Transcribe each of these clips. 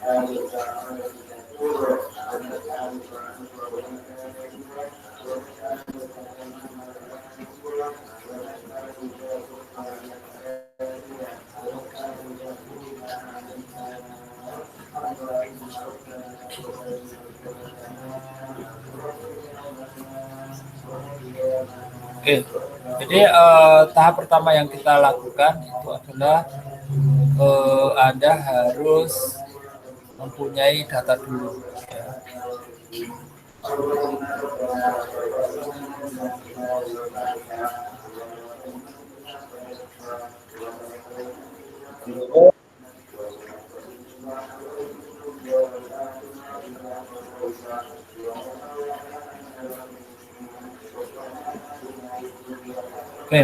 Oke, jadi tahap pertama yang kita lakukan itu adalah Anda harus mempunyai data dulu. Ya. Oke.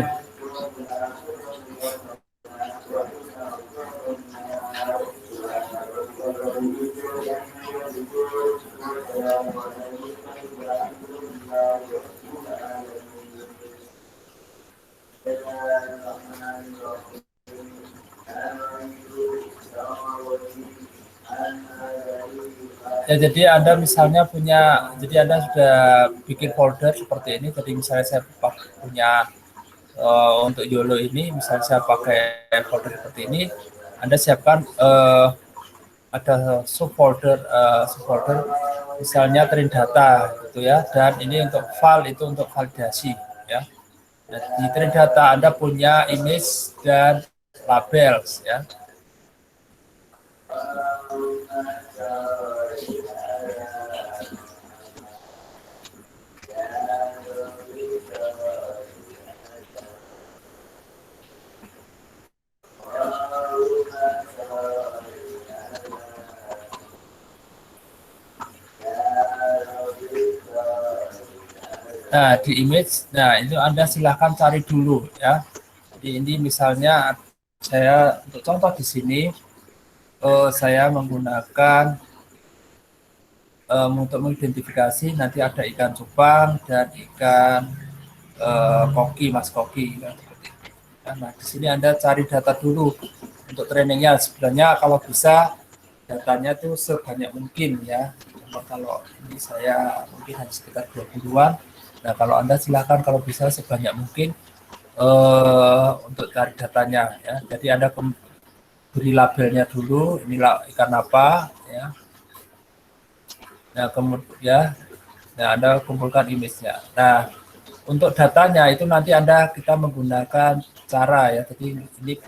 Ya, jadi Anda misalnya jadi Anda sudah bikin folder seperti ini. Jadi misalnya saya punya untuk YOLO ini, misalnya saya pakai folder seperti ini, Anda siapkan ada subfolder misalnya train data gitu ya, dan ini untuk file itu untuk validasi ya. Nah, di train data Anda punya image dan labels ya. Nah, di image, nah itu Anda silahkan cari dulu ya. Jadi ini misalnya saya untuk contoh di sini saya menggunakan untuk mengidentifikasi nanti ada ikan cupang dan ikan koki, mas koki. Ya, seperti itu. Nah, di sini Anda cari data dulu untuk trainingnya. Sebenarnya kalau bisa datanya itu sebanyak mungkin ya. Cuma kalau ini saya mungkin hanya sekitar 20-an. Nah, kalau Anda silakan kalau bisa sebanyak mungkin untuk cari datanya ya. Jadi Anda beri labelnya dulu, inilah ikan apa ya. Nah, kemudian Anda kumpulkan image-nya. Nah, untuk datanya itu nanti kita menggunakan cara ya. Jadi ini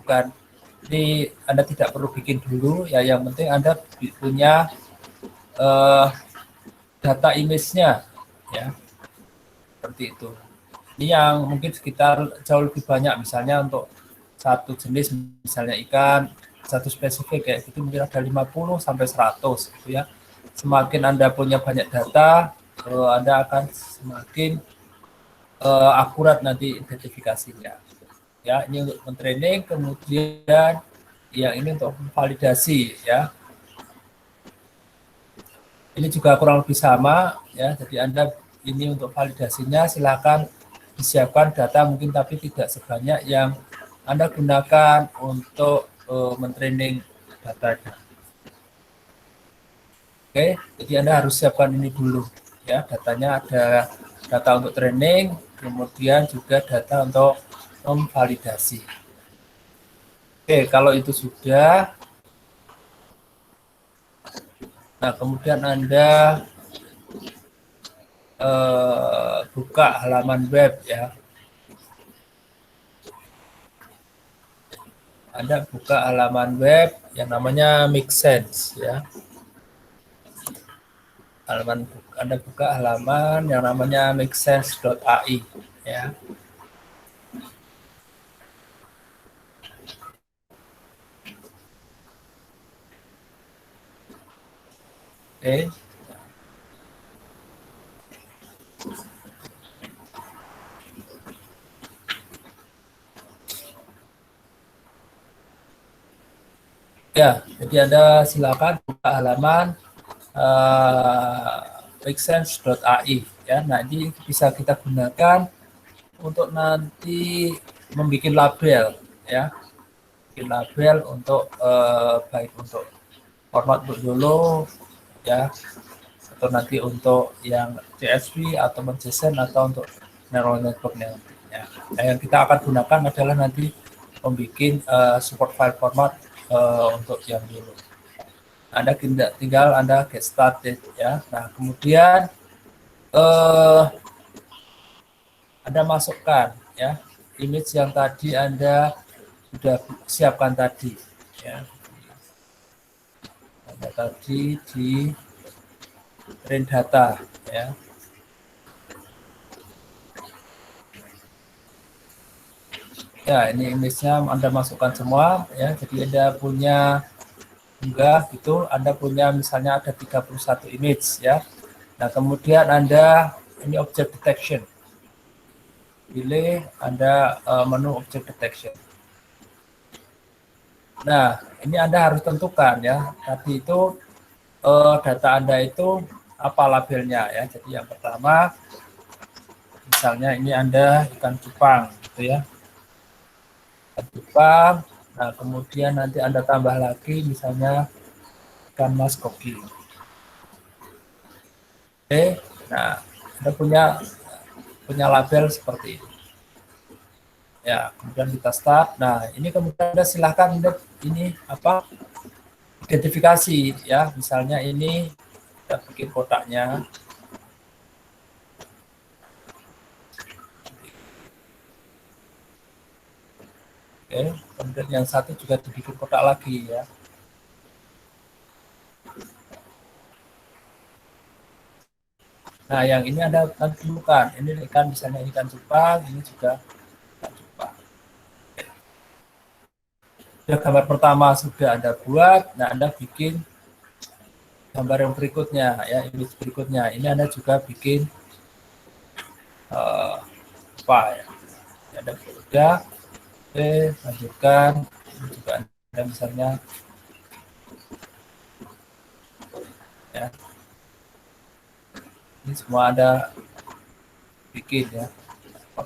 Anda tidak perlu bikin dulu ya. Yang penting Anda punya data image-nya ya. Seperti itu. Ini yang mungkin sekitar jauh lebih banyak, misalnya untuk satu jenis misalnya ikan satu spesifik kayak gitu mungkin ada 50 sampai 100 gitu ya. Semakin Anda punya banyak data, Anda akan semakin akurat nanti identifikasinya. Ya, ini untuk mentraining, kemudian yang ini untuk validasi ya. Ini juga kurang lebih sama ya. Jadi Anda ini untuk validasinya silakan disiapkan data mungkin tapi tidak sebanyak yang Anda gunakan untuk mentraining datanya. Oke, jadi Anda harus siapkan ini dulu ya. Datanya ada data untuk training, kemudian juga data untuk memvalidasi. Oke, kalau itu sudah, nah kemudian Anda buka halaman web ya. Anda buka halaman web yang namanya Make Sense ya. Anda buka halaman yang namanya makesense.ai ya. Oke. Ya, jadi Anda silakan buka halaman makesense.ai ya. Nah, ini bisa kita gunakan untuk nanti membuat label ya. Bikin label untuk baik untuk format untuk YOLO ya, atau nanti untuk yang CSV atau JSON atau untuk neural network-nya. Nah, yang kita akan gunakan adalah nanti membuat support file format untuk yang YOLO. Anda tinggal Anda get started ya. Nah, kemudian Anda masukkan ya image yang tadi Anda sudah siapkan tadi ya. Anda tadi di train data ya. Ya, ini image-nya Anda masukkan semua ya. Jadi Anda punya unggah gitu, Anda punya misalnya ada 31 image ya. Nah, kemudian Anda ini object detection. Pilih Anda menu object detection. Nah, ini Anda harus tentukan ya. Tadi itu data Anda itu apa labelnya ya. Jadi yang pertama misalnya ini Anda ikan cupang gitu ya. Ikan cupang. Nah, kemudian nanti Anda tambah lagi misalnya ikan mas koki. Oke. Nah, Anda punya label seperti ini. Ya, kemudian kita start. Nah, ini kemudian Anda silahkan ini apa identifikasi ya. Misalnya ini kita bikin kotaknya. Oke, kemudian yang satu juga dibikin kotak lagi ya. Nah, yang ini Anda tentukan. Ini ikan misalnya ikan cupang, ini juga ikan cupang. Ya, gambar pertama sudah Anda buat. Nah, Anda bikin gambar yang berikutnya ya, image berikutnya. Ini Anda juga bikin apa ya? Ada sudah. Oke, lanjutkan. Ini juga Anda misalnya ya. Ini semua Anda bikin ya.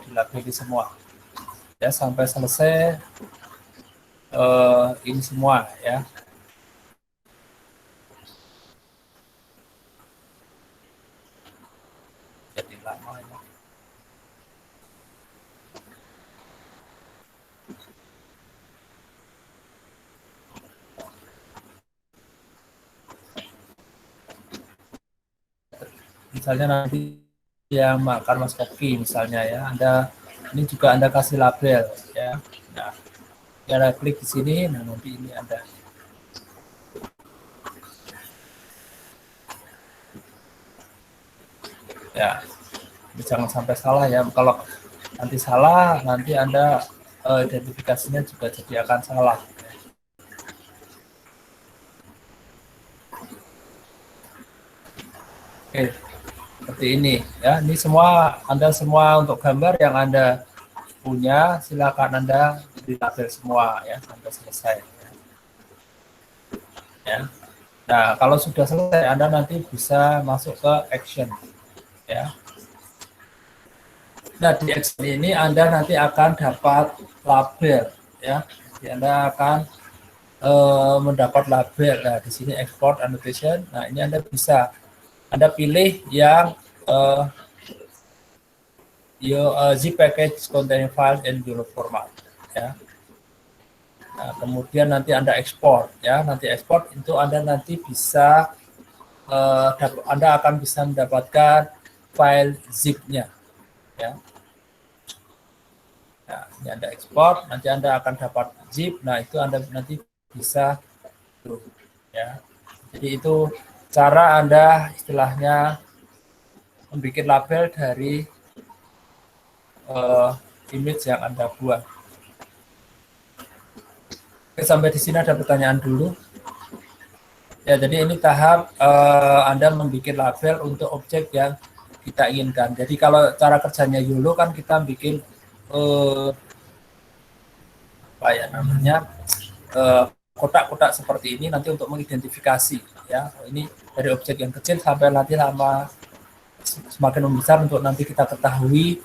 Dilabeli semua. Ya, sampai selesai ini semua ya. Jadi lama ya. Misalnya nanti yang makan mas koki misalnya ya, Anda ini juga Anda kasih label ya. Nah, Anda klik di sini, nah nanti ini Anda ya, jangan sampai salah ya. Kalau nanti salah, nanti Anda identifikasinya juga jadi akan salah. Oke, seperti ini ya. Ini semua Anda semua untuk gambar yang Anda punya, silakan Anda di label semua ya sampai selesai. Ya. Nah, kalau sudah selesai, Anda nanti bisa masuk ke action ya. Nah, di action ini Anda nanti akan dapat label ya. Jadi Anda akan mendapat label. Nah, di sini export annotation. Nah, ini Anda bisa Anda pilih yang zip package containing files in YOLO format ya. Nah, kemudian nanti Anda ekspor ya. Nanti ekspor itu Anda nanti bisa Anda akan bisa mendapatkan file zip-nya ya. Nah, ini Anda ekspor, nanti Anda akan dapat zip. Nah, itu Anda nanti bisa ya. Jadi itu cara Anda istilahnya membuat label dari image yang Anda buat. Oke, sampai di sini ada pertanyaan dulu. Ya, jadi ini tahap Anda membuat label untuk objek yang kita inginkan. Jadi kalau cara kerjanya YOLO kan kita bikin apa ya namanya kotak-kotak seperti ini nanti untuk mengidentifikasi ya. Ini dari objek yang kecil sampai nanti lama semakin membesar untuk nanti kita ketahui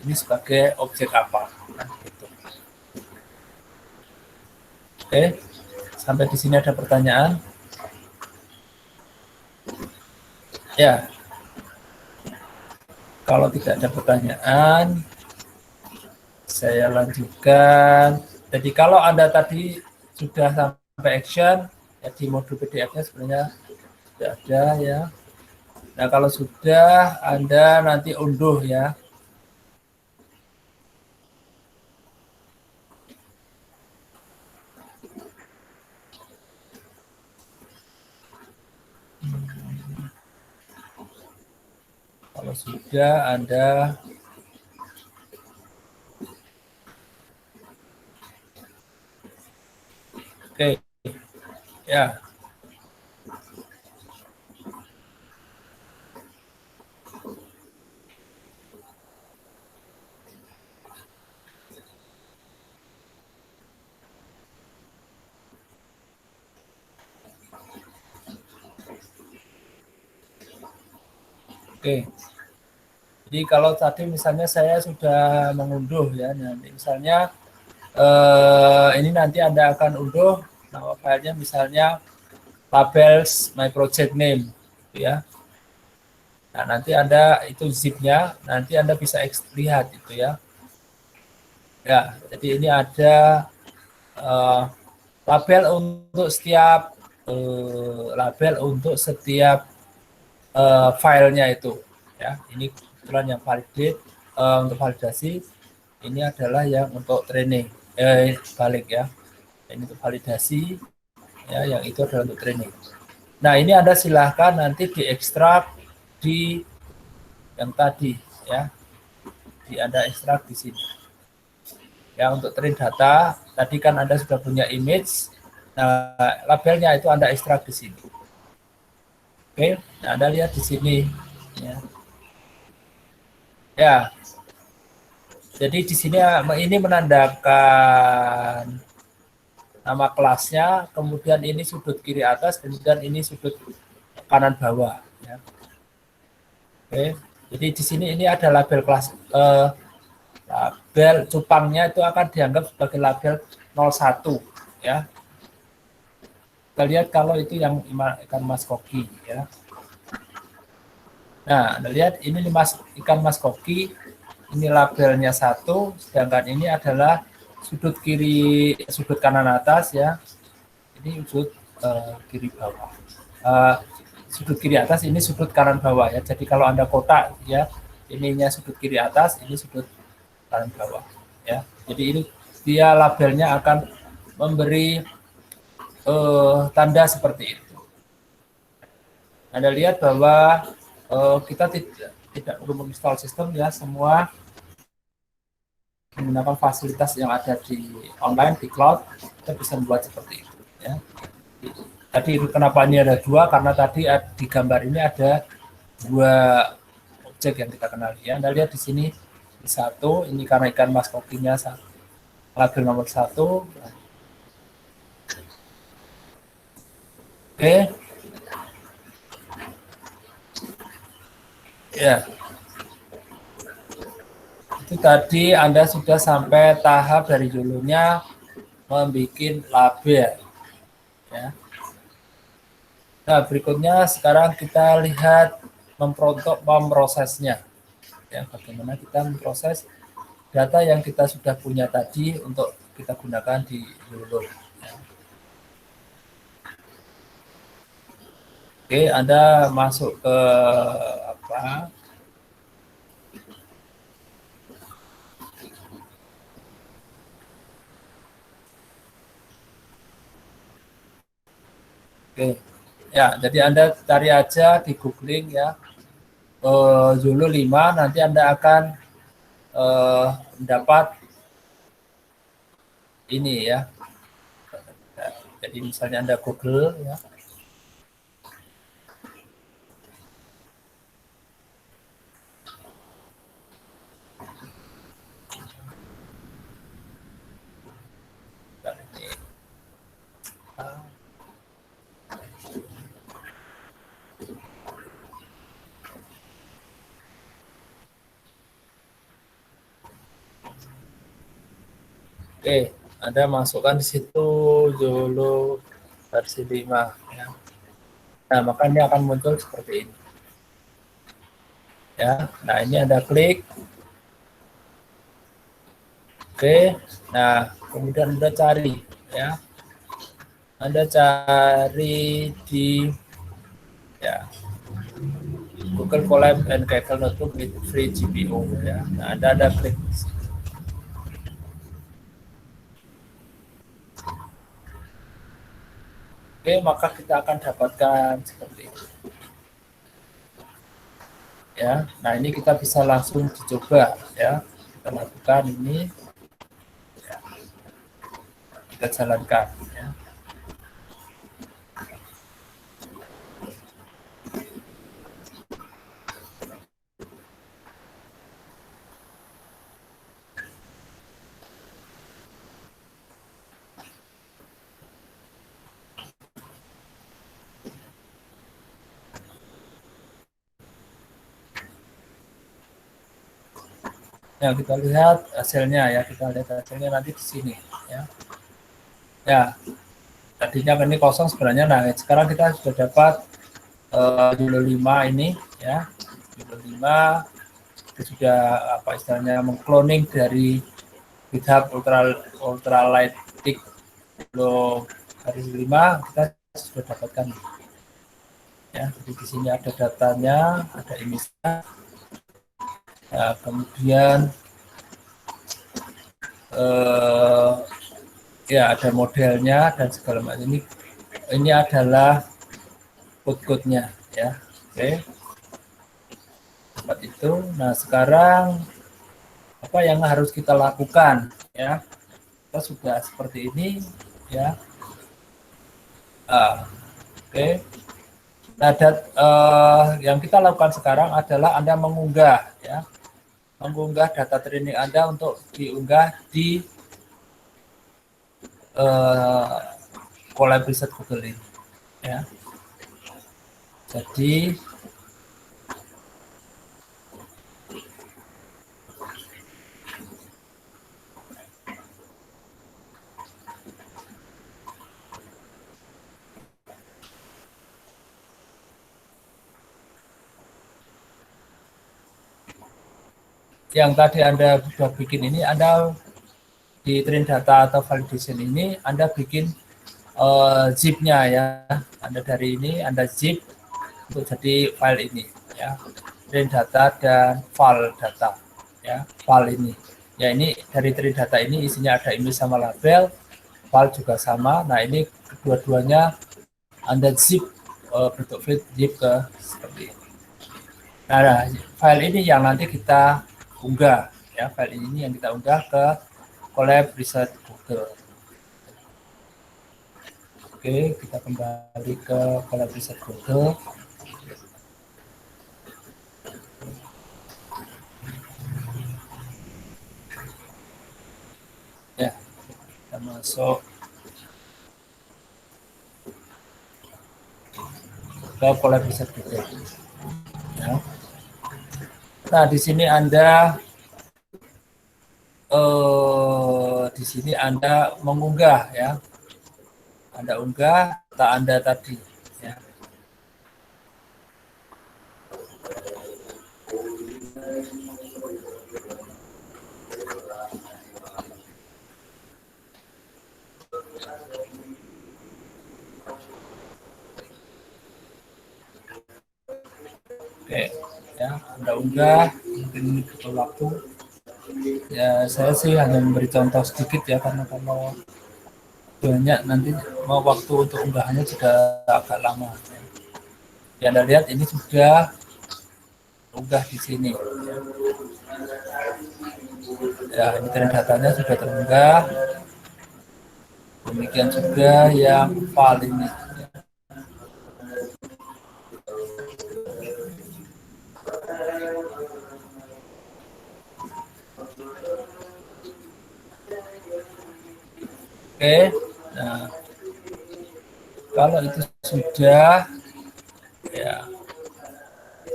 ini sebagai objek apa. Nah, gitu. Oke, sampai di sini ada pertanyaan. Ya, kalau tidak ada pertanyaan, saya lanjutkan. Jadi kalau Anda tadi sudah sampai action, ya di modul PDF-nya sebenarnya sudah ada ya. Nah, kalau sudah, Anda nanti unduh ya. Kalau sudah, Anda oke, ya. Oke. Jadi kalau tadi misalnya saya sudah mengunduh ya, nanti misalnya ini nanti Anda akan unduh nama filenya misalnya labels my project name ya. Nah, nanti Anda itu zipnya, nanti Anda bisa lihat itu ya. Ya, jadi ini ada label untuk setiap filenya itu ya. Ini kebetulan yang validate untuk validasi, ini adalah yang untuk training balik ya. Ini untuk validasi ya, yang itu adalah untuk training. Nah, ini Anda silahkan nanti diekstrak di yang tadi ya, di Anda ekstrak di sini ya. Untuk train data tadi kan Anda sudah punya image, nah labelnya itu Anda ekstrak di sini. Oke, nah Anda lihat di sini ya. Ya, jadi di sini ini menandakan nama kelasnya, kemudian ini sudut kiri atas, kemudian ini sudut kanan bawah ya. Oke, jadi di sini ini ada label kelas label cupangnya itu akan dianggap sebagai label 01 ya. Kita lihat kalau itu yang ikan mas koki ya. Nah, Anda lihat ini ikan mas koki, ini labelnya 1, sedangkan ini adalah sudut kiri, sudut kanan atas ya. Ini sudut kiri bawah. Sudut kiri atas, ini sudut kanan bawah ya. Jadi kalau Anda kotak ya, ininya sudut kiri atas, ini sudut kanan bawah ya. Jadi ini dia labelnya akan memberi tanda seperti itu. Anda lihat bahwa kita tidak perlu menginstal sistem ya, semua menggunakan fasilitas yang ada di online, di cloud, kita bisa membuat seperti itu ya. Tadi kenapa ini ada dua, karena tadi di gambar ini ada dua objek yang kita kenali ya. Anda lihat di sini satu, ini karena ikan mas kokinya label nomor 1. Oke. Ya. Itu tadi Anda sudah sampai tahap dari dulunya membuat label ya. Nah, berikutnya sekarang kita lihat memprosesnya ya, bagaimana kita memproses data yang kita sudah punya tadi untuk kita gunakan di Yolo ya. Oke, Anda masuk ke apa? Oke. Ya, jadi Anda cari aja di googling ya, Zulu 5, nanti Anda akan mendapat ini ya. Jadi misalnya Anda Google ya. Oke, Anda masukkan di situ Zulu versi 5 ya. Nah, maka ini akan muncul seperti ini. Ya, nah ini Anda klik. Oke, nah kemudian Anda cari, ya. Anda cari di ya Google Colab and Kaggle Notebook with free GPO, ya. Nah, Anda ada klik. Oke, maka kita akan dapatkan seperti itu. Ya, nah ini kita bisa langsung dicoba, ya. Kita lakukan ini, ya. Kita jalankan, ya. Ya, kita lihat hasilnya, ya. Kita lihat hasilnya nanti di sini, ya. Ya, tadinya ini kosong sebenarnya. Nah, sekarang kita sudah dapat Juno 5 ini, ya. Juno 5 itu sudah apa istilahnya mengcloning dari GitHub Ultralight Juno garis 5 kita sudah dapatkan, ya. Jadi di sini ada datanya, ada image-nya, ya, kemudian ya ada modelnya dan segala macam. Ini adalah code-code-nya, ya. Oke, seperti itu. Nah, sekarang apa yang harus kita lakukan, ya? Kita sudah seperti ini, ya. Oke. Nah, yang kita lakukan sekarang adalah Anda mengunggah, ya. Mengunggah data training Anda untuk diunggah di Colab Research Google ini, ya. Jadi yang tadi Anda sudah bikin ini, Anda di train data atau validation ini Anda bikin zip-nya, ya. Anda dari ini Anda zip untuk jadi file ini, ya. Train data dan file data, ya. File ini, ya, ini dari train data ini isinya ada image sama label, file juga sama. Nah, ini kedua-duanya Anda zip bentuk zip ke seperti ini. Nah, file ini yang nanti kita unggah, ya. File ini yang kita unggah ke Colab Research Google. Oke, kita kembali ke Colab Research Google. Ya, kita masuk ke Colab Research Google, ya. Nah, di sini Anda di sini Anda mengunggah, ya. Anda unggah data Anda tadi, ya. Oke, ya, Anda unggah, mungkin ini butuh waktu. Ya, saya sih hanya memberi contoh sedikit, ya, karena kalau banyak nanti mau waktu untuk unggahannya juga agak lama. Ya, Anda lihat ini sudah unggah di sini. Ya, ini datanya sudah terunggah. Demikian juga yang file ini. Oke, nah kalau itu sudah, ya,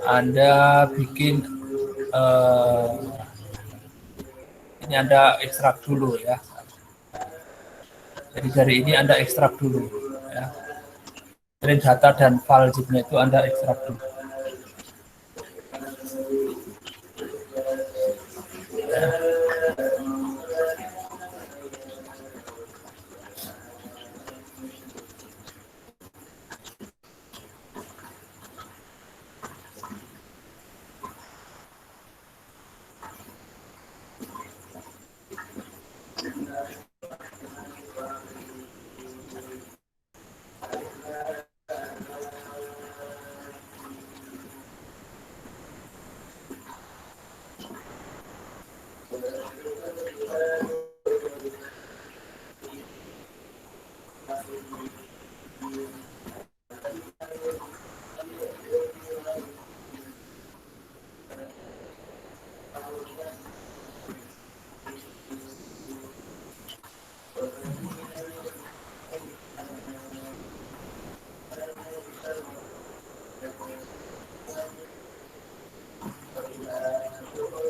Anda bikin ini Anda ekstrak dulu, ya. Jadi dari ini Anda ekstrak dulu, ya. Dari data dan file zipnya itu Anda ekstrak dulu.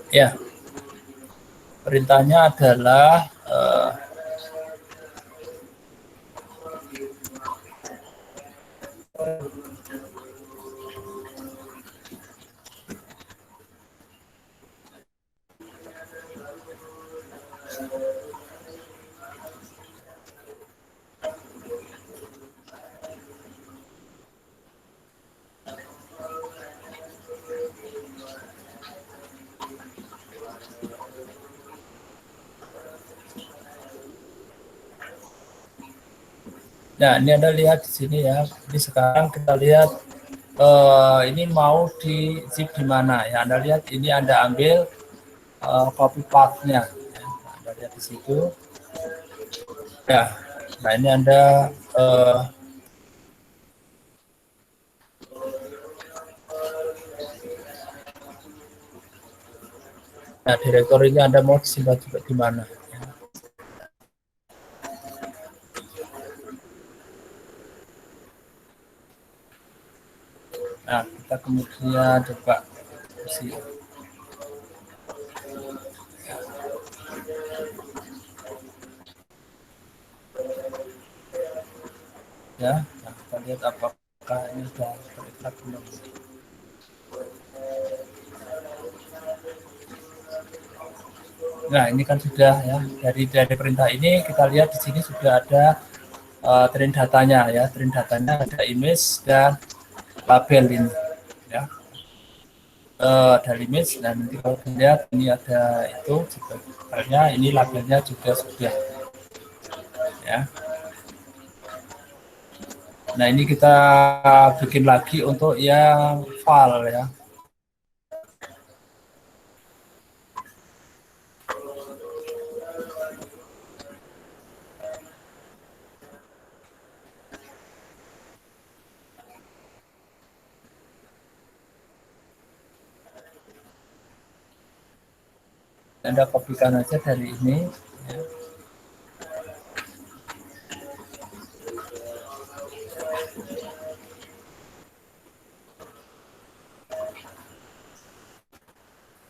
Ya, perintahnya adalah nah ini Anda lihat di sini ya. Ini sekarang kita lihat ini mau di zip di mana ya. Anda lihat ini Anda ambil copy path-nya. Ya. Anda lihat di situ. Ya. Nah, ini Anda nah, direktorinya Anda mau disimpan juga di mana. Ya. Nah, kita kemudian coba isi. Ya, nah, kita lihat apakah ini sudah terikat belum. Nah, ini kan sudah ya, dari perintah ini kita lihat di sini sudah ada train datanya ya, train datanya ada image dan label ini ya. Ada image dan nanti kalau dilihat ini ada itu sebenarnya ini labelnya juga sudah ya. Nah, ini kita bikin lagi untuk yang file ya. Anda kopikan aja dari ini ya.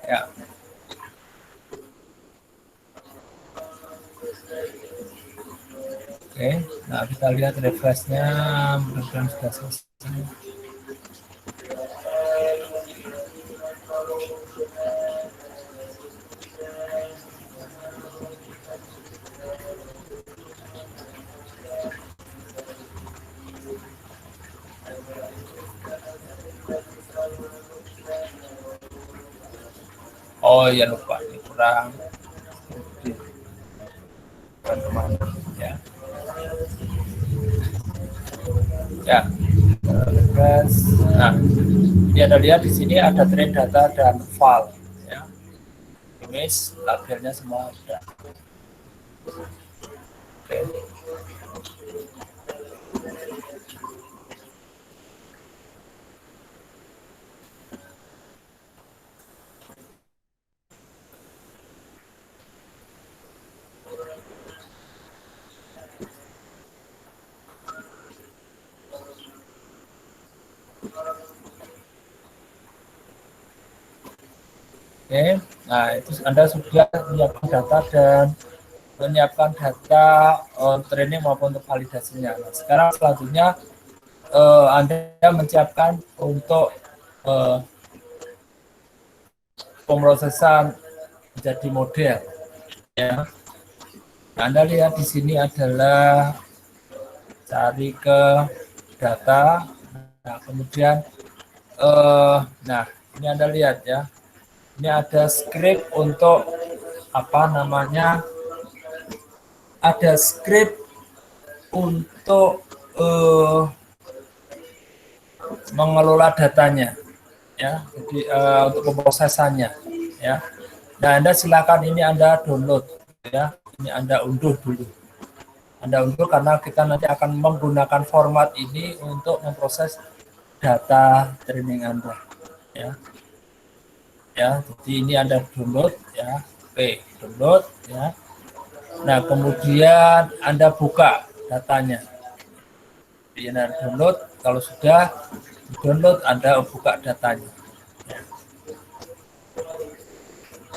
Ya. Oke, nah kita lihat refreshnya mudah-mudahan sudah selesai. Oh ya lupa, ini kurang teman-teman ya. Ya, refresh. Nah, ini Anda lihat di sini ada train data dan file ya. Image, labelnya semua ada. Oke. Oke, nah itu Anda sudah menyiapkan data dan menyiapkan data training maupun untuk validasinya. Nah, sekarang selanjutnya Anda menyiapkan untuk pemrosesan menjadi model. Ya. Nah, Anda lihat di sini adalah cari ke data. Nah, kemudian nah ini Anda lihat ya. Ini ada script untuk apa namanya? Ada script untuk mengelola datanya ya. Jadi untuk pemrosesannya ya. Nah, Anda silakan ini Anda download ya. Ini Anda unduh dulu. Anda unduh karena kita nanti akan menggunakan format ini untuk memproses data training Anda ya. Ya, jadi ini Anda download ya. Oke, download ya. Nah, kemudian Anda buka datanya. Jadi Anda download, kalau sudah download Anda buka datanya. Ya.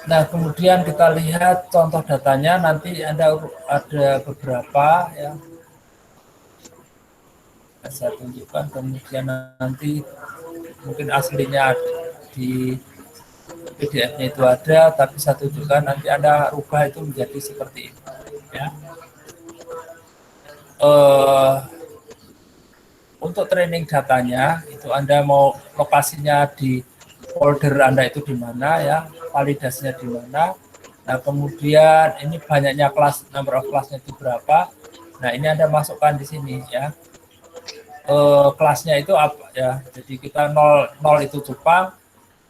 Nah, kemudian kita lihat contoh datanya, nanti ada beberapa ya, saya tunjukkan, kemudian nanti mungkin aslinya di PDF-nya itu ada, tapi saya tunjukkan nanti Anda rubah itu menjadi seperti ini. Ya. Untuk training datanya itu Anda mau lokasinya di folder Anda itu di mana ya, validasinya di mana. Nah, kemudian ini banyaknya kelas, number of kelasnya itu berapa. Nah, ini Anda masukkan di sini ya. Kelasnya itu apa ya. Jadi kita 0 itu Jepang,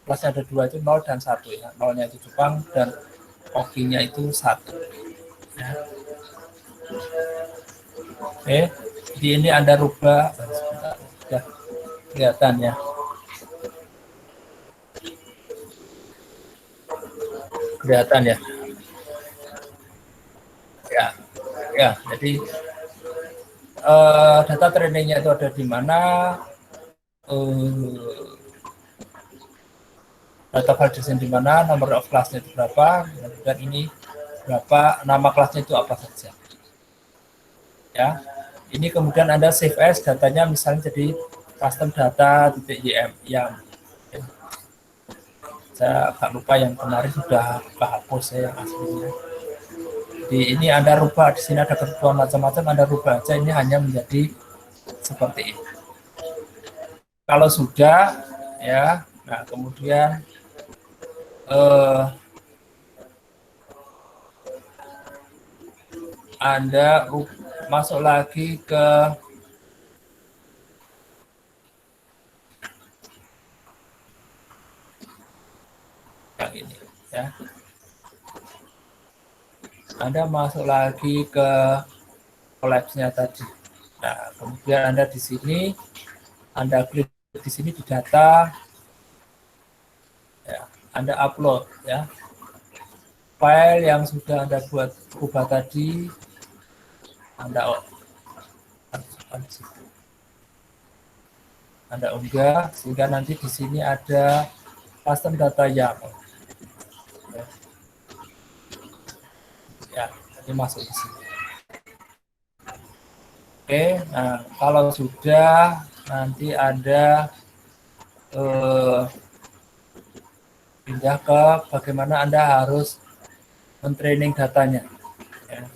kelasnya ada 2 itu 0 dan 1 ya. 0-nya itu Jepang dan hokinya itu 1. Ya. Oke, di ini Anda rubah sebentar, ya, kelihatan ya. Kelihatan ya. Ya, ya. Jadi data trainingnya itu ada di mana, data validation di mana, number of classnya itu berapa, dan ini berapa, nama kelasnya itu apa saja. Ya, ini kemudian Anda save as datanya misalnya jadi custom data.ym yang ya. Saya agak lupa yang kemarin sudah kehapus ya yang aslinya. Di ini Anda rubah, di sini ada ketentuan macam-macam, Anda rubah aja, ini hanya menjadi seperti ini. Kalau sudah ya, nah kemudian Anda masuk lagi ke yang ini ya. Anda masuk lagi ke collapse-nya tadi. Nah, kemudian Anda di sini, Anda klik di sini di data, ya, Anda upload ya. File yang sudah Anda buat ubah tadi, Anda unggah sehingga nanti di sini ada custom data yang ya, ini masuk di sini. Oke, nah kalau sudah nanti ada pindah ke bagaimana Anda harus mentraining datanya. Ya.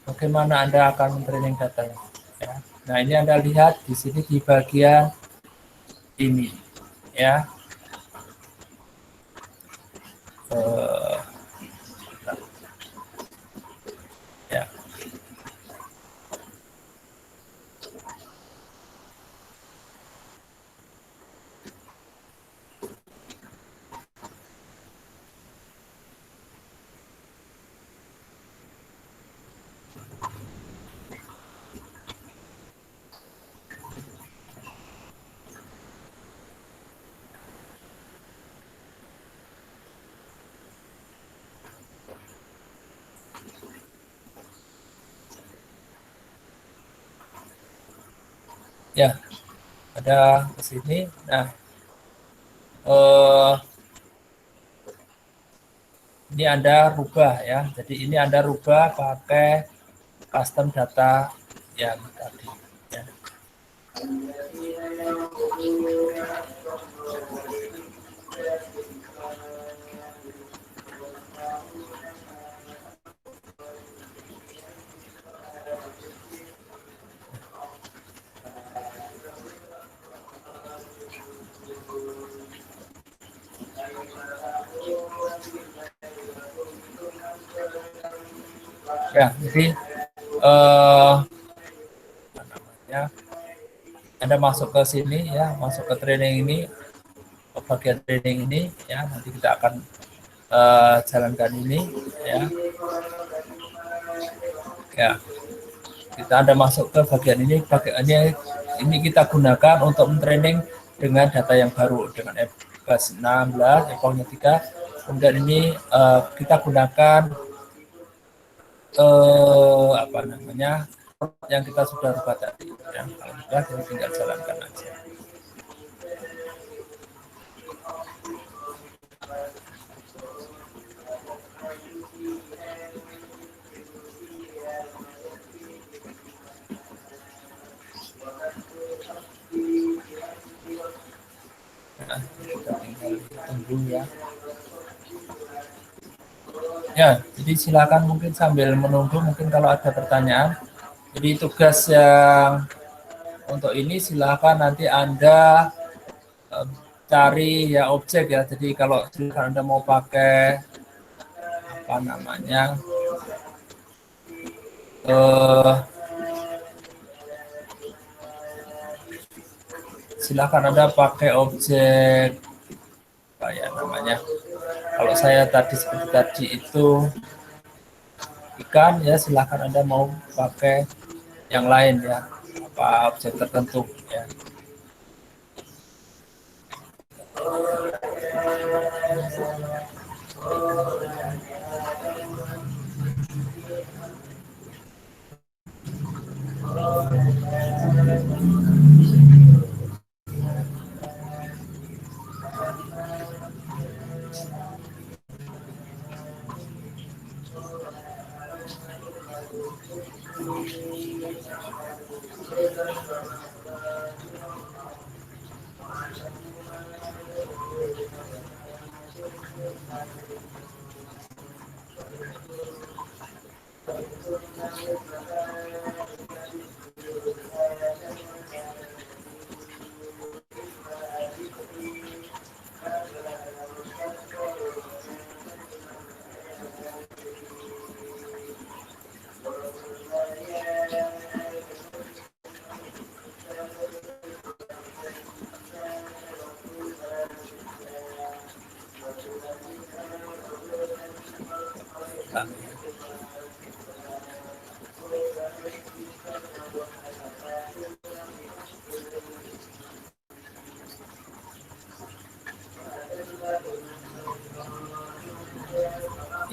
Bagaimana Anda akan mentraining datanya. Ya. Nah, ini Anda lihat di sini di bagian ini. Ya. Ya. Ya. Ada ke sini. Nah, ini Anda rubah ya. Jadi ini Anda rubah pakai custom data yang tadi. Ya. Ya, jadi namanya, Anda masuk ke sini ya, masuk ke training ini, ke bagian training ini ya, nanti kita akan jalankan ini ya. Ya, kita Anda masuk ke bagian ini, bagiannya ini kita gunakan untuk mentraining dengan data yang baru dengan F16, F-nya 3. Kemudian ini kita gunakan apa namanya yang kita sudah rubah tadi ya. Kalau sudah kita tinggal jalankan aja. dulu ya. Ya, jadi silakan mungkin sambil menunggu mungkin kalau ada pertanyaan. Jadi tugas yang untuk ini silakan nanti Anda cari ya objek ya. Jadi kalau Anda mau pakai apa namanya silakan Anda pakai objek apa ya namanya. Kalau saya tadi seperti tadi itu ikan ya, silakan Anda mau pakai yang lain ya, apa objek tertentu ya.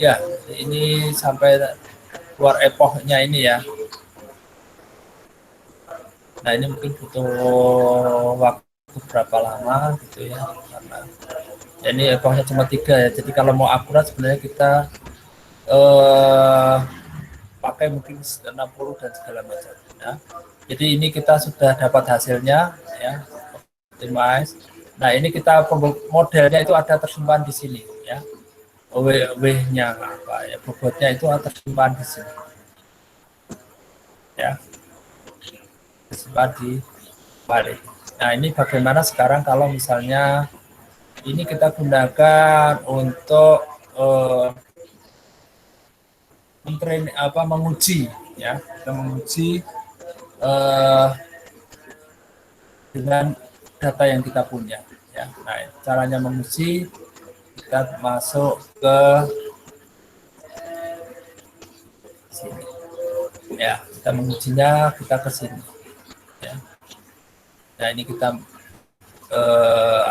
Ya, ini sampai keluar epochnya ini ya. Nah, ini mungkin butuh waktu berapa lama gitu ya, karena ya ini epochnya cuma 3 ya. Jadi kalau mau akurat sebenarnya kita pakai mungkin 60 dan segala macam ya. Jadi ini kita sudah dapat hasilnya ya, optimize. Nah, ini kita modelnya itu ada tersimpan di sini ya. W-nya apa ya, bobotnya itu tersimpan di sini ya, tersimpan di balik. Nah, ini bagaimana sekarang kalau misalnya ini kita gunakan untuk menguji ya, kita menguji dengan data yang kita punya ya. Nah, caranya menguji, kita masuk ke sini ya, kita mengujinya kita ke sini ya. Nah, ini kita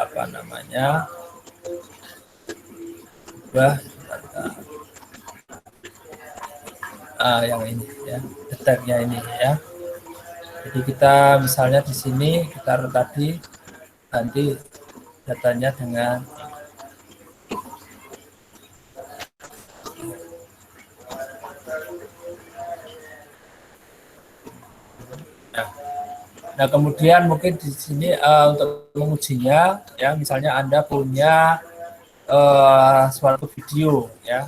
apa namanya yang ini ya, detailnya ini ya. Jadi kita misalnya di sini kita tadi ganti datanya dengan nah, kemudian mungkin di sini untuk mengujinya ya, misalnya Anda punya suatu video ya,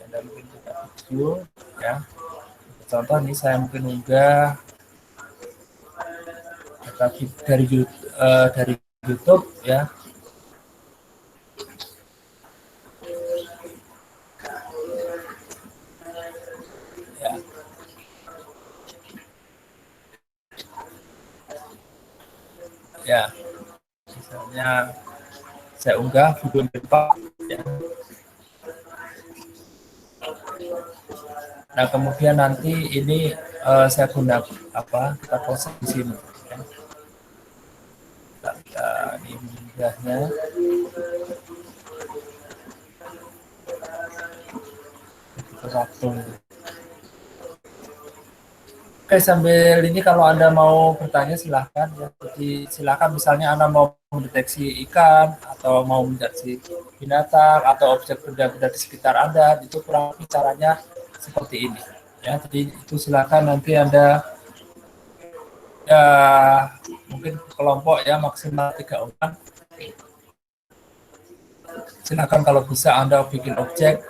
Anda mungkin punya video ya. Contoh ini saya mungkin unggah dari YouTube ya. Ya, misalnya saya unggah video Jepang ya. Nah, kemudian nanti ini saya gunakan kita proses di sini ya. Kita ini mudahnya waktu. Oke, sambil ini kalau Anda mau bertanya silahkan ya. Jadi silahkan misalnya Anda mau mendeteksi ikan atau mau mendeteksi binatang atau objek benda-benda di sekitar Anda, itu kurang lebih caranya seperti ini ya. Jadi itu silahkan nanti Anda ya mungkin kelompok ya maksimal 3 orang Silakan kalau bisa Anda bikin objek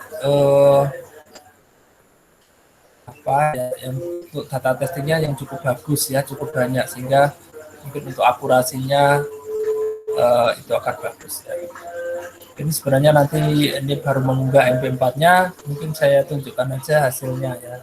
apa ya, yang untuk data testingnya yang cukup bagus ya, cukup banyak sehingga mungkin untuk akurasinya itu akan bagus ya. Ini sebenarnya nanti ini baru mengunggah MP4-nya, mungkin saya tunjukkan aja hasilnya ya.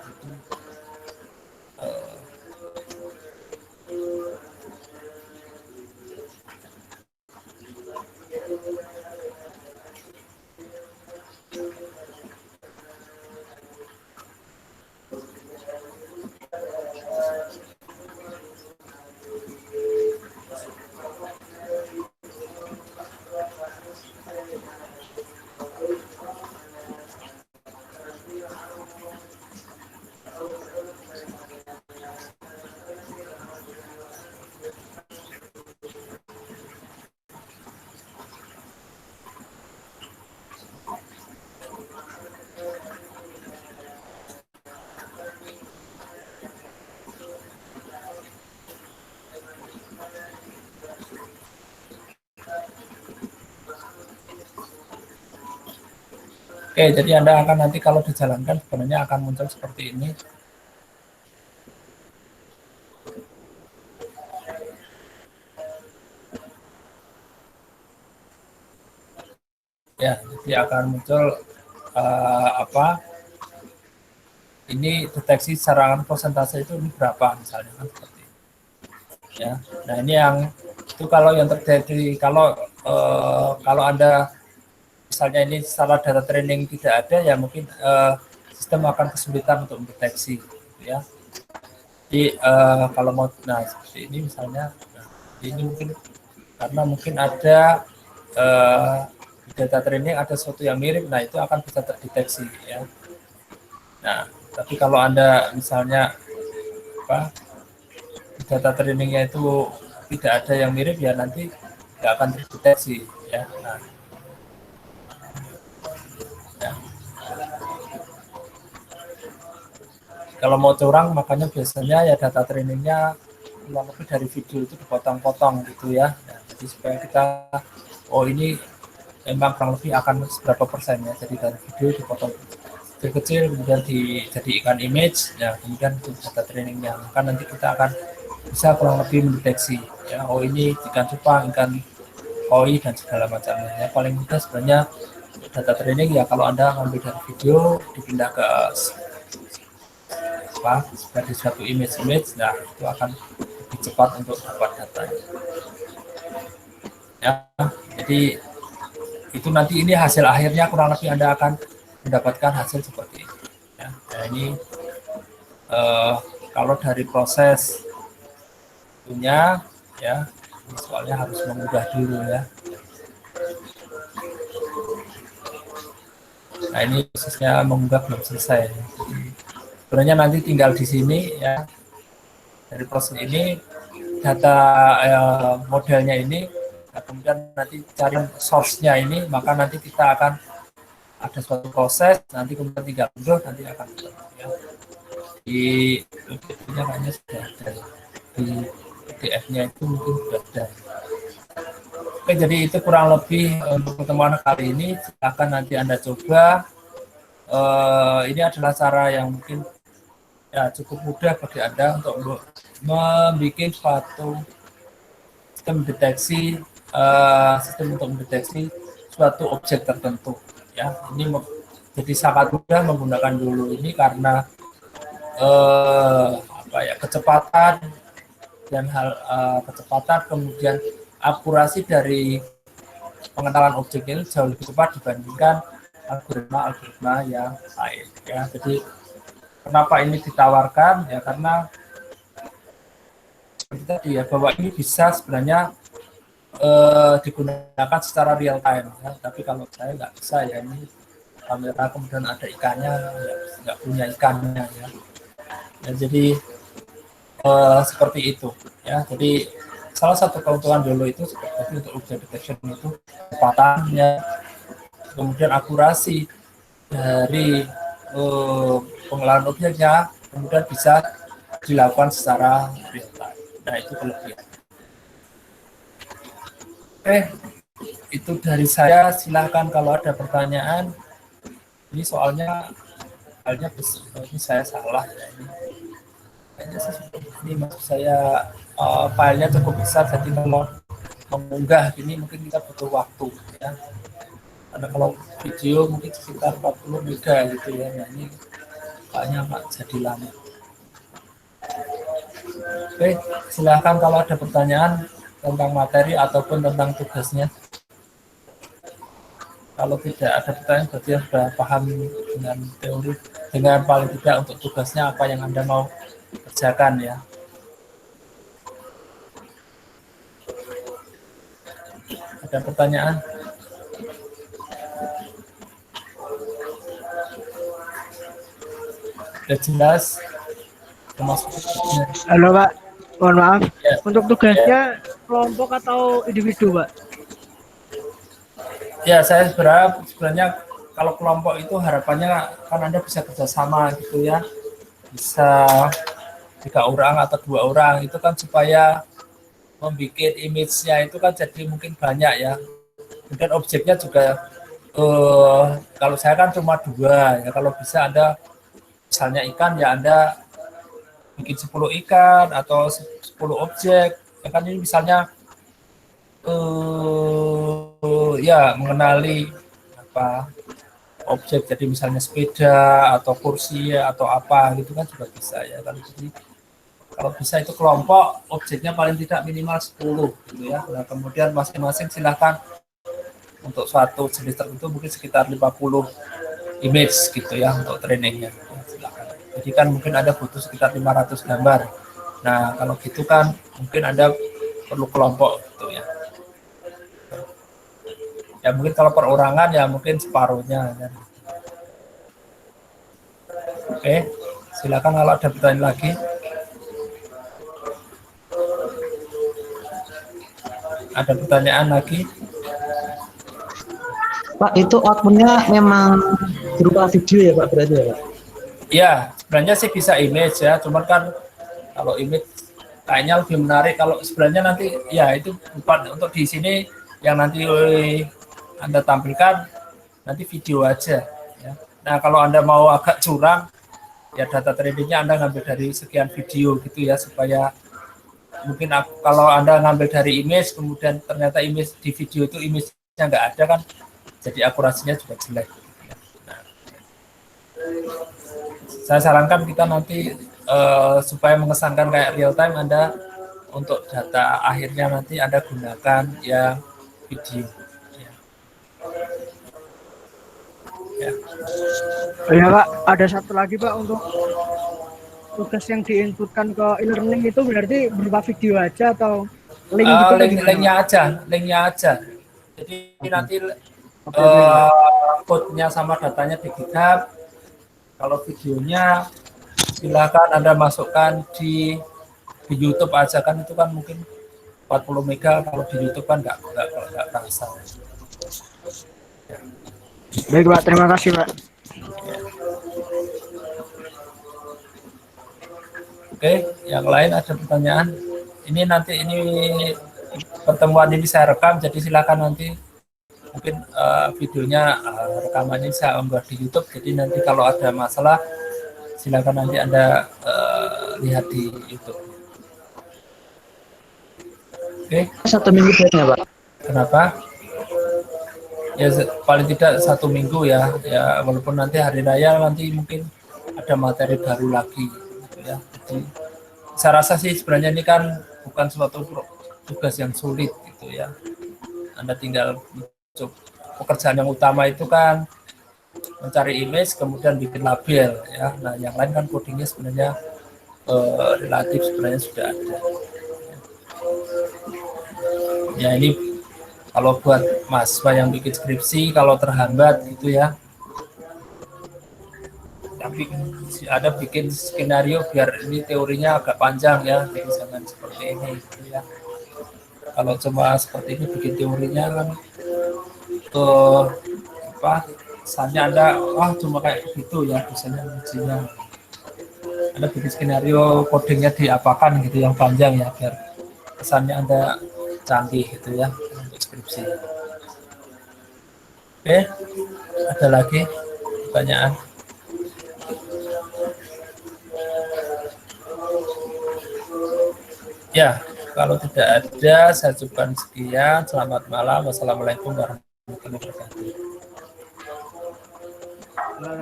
Oke, jadi Anda akan nanti kalau dijalankan sebenarnya akan muncul seperti ini. Ya, jadi akan muncul apa? Ini deteksi secara persentase itu ini berapa misalnya kan seperti ini. Ya. Nah, ini yang itu kalau yang terjadi kalau Anda misalnya ini salah data training tidak ada ya mungkin sistem akan kesulitan untuk mendeteksi ya. Jadi kalau mau seperti ini misalnya ini mungkin karena mungkin ada data training ada sesuatu yang mirip, nah itu akan bisa terdeteksi ya. Nah, tapi kalau Anda misalnya apa data trainingnya itu tidak ada yang mirip ya nanti nggak akan terdeteksi ya. Nah, ya. Kalau mau curang makanya biasanya ya data trainingnya kurang lebih dari video itu dipotong-potong gitu ya. Nah, jadi supaya kita ini memang kurang lebih akan seberapa persen ya. Jadi dari video dipotong kecil kemudian dijadikan image ya, kemudian untuk data trainingnya maka nanti kita akan bisa kurang lebih mendeteksi ya, ini ikan cupang, ikan koi dan segala macamnya ya. Paling mudah sebenarnya data training ya kalau Anda ngambil dari video dipindah ke seperti satu image, nah itu akan lebih cepat untuk dapat datanya ya. Jadi itu nanti ini hasil akhirnya kurang lebih Anda akan mendapatkan hasil seperti ini ya. Nah, ini kalau dari proses punya ya soalnya harus mengunggah dulu ya. Nah, ini prosesnya mengunggah belum selesai. Sebenarnya nanti tinggal di sini ya. Dari proses ini data modelnya ini, nah, kemudian nanti cari source-nya ini, maka nanti kita akan ada suatu proses, nanti kemudian tinggal unduh, nanti akan ya. Di PDF-nya kayaknya sudah ada. Di PDF-nya itu mungkin sudah ada. Oke, jadi itu kurang lebih untuk pertemuan kali ini. Silakan nanti Anda coba. Ini adalah cara yang mungkin ya cukup mudah bagi Anda untuk membuat suatu sistem untuk mendeteksi suatu objek tertentu. Ya, ini jadi sangat mudah menggunakan dulu ini karena kecepatan dan kecepatan kemudian akurasi dari pengenalan objek ini jauh lebih cepat dibandingkan algoritma yang lain ya. Jadi kenapa ini ditawarkan ya karena seperti tadi ya bahwa ini bisa sebenarnya digunakan secara real time ya. Tapi kalau saya nggak bisa ya, ini kamera kemudian ada ikannya ya, nggak punya ikannya ya. Jadi seperti itu ya. Jadi salah satu keuntungan dulu itu seperti untuk object detection itu kecepatannya, kemudian akurasi dari pengenalan objeknya, kemudian bisa dilakukan secara real time. Nah, itu kelebihan. Oke, itu itu dari saya. Silahkan kalau ada pertanyaan. Ini soalnya halnya ini saya salah ya. Ini maksud saya filenya cukup besar, jadi kalau mengunggah ini mungkin kita butuh waktu ya. Karena kalau video mungkin sekitar 40 mega gitu ya. Nah ini kayaknya nggak jadi lama. Oke, silahkan kalau ada pertanyaan tentang materi ataupun tentang tugasnya. Kalau tidak ada pertanyaan berarti sudah paham dengan teori, dengan paling tidak untuk tugasnya apa yang Anda mau kerjakan ya. Ada pertanyaan? Sudah jelas? Halo Pak, mohon maaf. Ya. Untuk tugasnya kelompok atau individu Pak? Ya, saya berharap sebenarnya kalau kelompok itu harapannya kan Anda bisa kerjasama gitu ya. Bisa 3 orang atau 2 orang, itu kan supaya membuat image-nya itu kan jadi mungkin banyak ya. Kemudian objeknya juga kalau saya kan cuma 2 ya, kalau bisa Anda misalnya ikan ya Anda bikin 10 ikan atau 10 objek ya kan. Ini misalnya ya mengenali apa objek, jadi misalnya sepeda atau kursi atau apa gitu kan juga bisa ya kan. Jadi kalau bisa itu kelompok objeknya paling tidak minimal 10 gitu ya. Nah, kemudian masing-masing silahkan untuk suatu jenis tertentu mungkin sekitar 50 image gitu ya untuk trainingnya. Silakan. Jadi kan mungkin ada butuh sekitar 500 gambar. Nah, kalau gitu kan mungkin Anda perlu kelompok gitu ya. Ya mungkin kalau perorangan ya mungkin separuhnya. Kan. Oke, silakan kalau ada pertanyaan lagi. Ada pertanyaan lagi? Pak, itu outputnya memang berupa video ya Pak, berarti ya Pak? Ya, sebenarnya sih bisa image ya, cuman kan kalau image kayaknya lebih menarik kalau sebenarnya nanti ya itu bukan untuk di sini yang nanti Anda tampilkan nanti video aja ya. Nah, kalau Anda mau agak curang ya data tradingnya Anda ngambil dari sekian video gitu ya, supaya mungkin kalau Anda ngambil dari image kemudian ternyata image di video itu image-nya nggak ada kan, jadi akurasinya juga jelek. Nah, saya sarankan kita nanti supaya mengesankan kayak real time, Anda untuk data akhirnya nanti Anda gunakan ya video. Ya. Ya Pak, ada satu lagi Pak, untuk tugas yang diinputkan ke e-learning itu berarti berupa video aja atau link gitu? Linknya aja. Jadi nanti code-nya sama datanya di GitHub. Kalau videonya silakan Anda masukkan di YouTube aja kan, itu kan mungkin 40 mega, kalau di YouTube kan nggak terasa. Baik Pak, terima kasih Pak. Oke, yang lain ada pertanyaan? Ini nanti pertemuan ini saya rekam, jadi silakan nanti mungkin videonya rekamannya saya unggah di YouTube. Jadi nanti kalau ada masalah silakan nanti Anda lihat di YouTube. Oke. 1 minggu bedanya Pak? Kenapa? Ya paling tidak 1 minggu ya. Ya walaupun nanti hari raya nanti mungkin ada materi baru lagi gitu ya. Jadi saya rasa sih sebenarnya ini kan bukan suatu tugas yang sulit gitu ya. Anda tinggal pekerjaan yang utama itu kan mencari image kemudian bikin label ya. Nah, yang lain kan codingnya sebenarnya relatif sebenarnya sudah ada. Ya ini kalau buat mahasiswa yang bikin skripsi kalau terhambat gitu ya, tapi ada bikin skenario biar ini teorinya agak panjang ya, jadi jangan seperti ini gitu ya. Kalau cuma seperti ini bikin teorinya kan kesannya Anda cuma kayak gitu ya, misalnya ujinya Anda bikin skenario codingnya diapakan gitu yang panjang ya, biar kesannya Anda canggih gitu ya untuk skripsi. Oke, ada lagi pertanyaan? Ya, kalau tidak ada, saya cukupkan sekian. Selamat malam. Wassalamualaikum warahmatullahi wabarakatuh.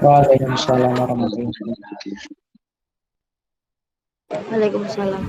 Waalaikumsalam warahmatullahi wabarakatuh. Waalaikumsalam.